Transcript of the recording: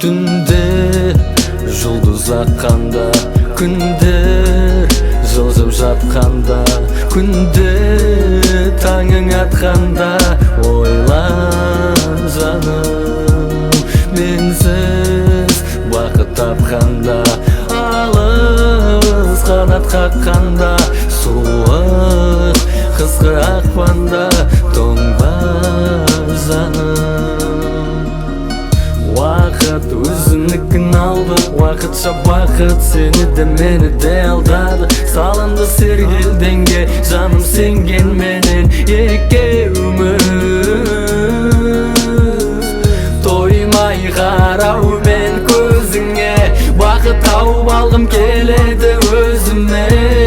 Түнде жұлдыз аққанда, күнде жылжып жатқанда, күнде таңың атқанда, ойла жаным, менсіз бақыт тапқанда, алыс қанат қаққанда, суық қысқы ақпанда, тоңба жаным. Уақыт өзінікін алды, уақытша бақыт сені де мені де алдады. Салынды сергелденге жаным сенгенменен екеуміз, тоймай қараумен көзіңе, бақыт тауып алғым келеді өзіме.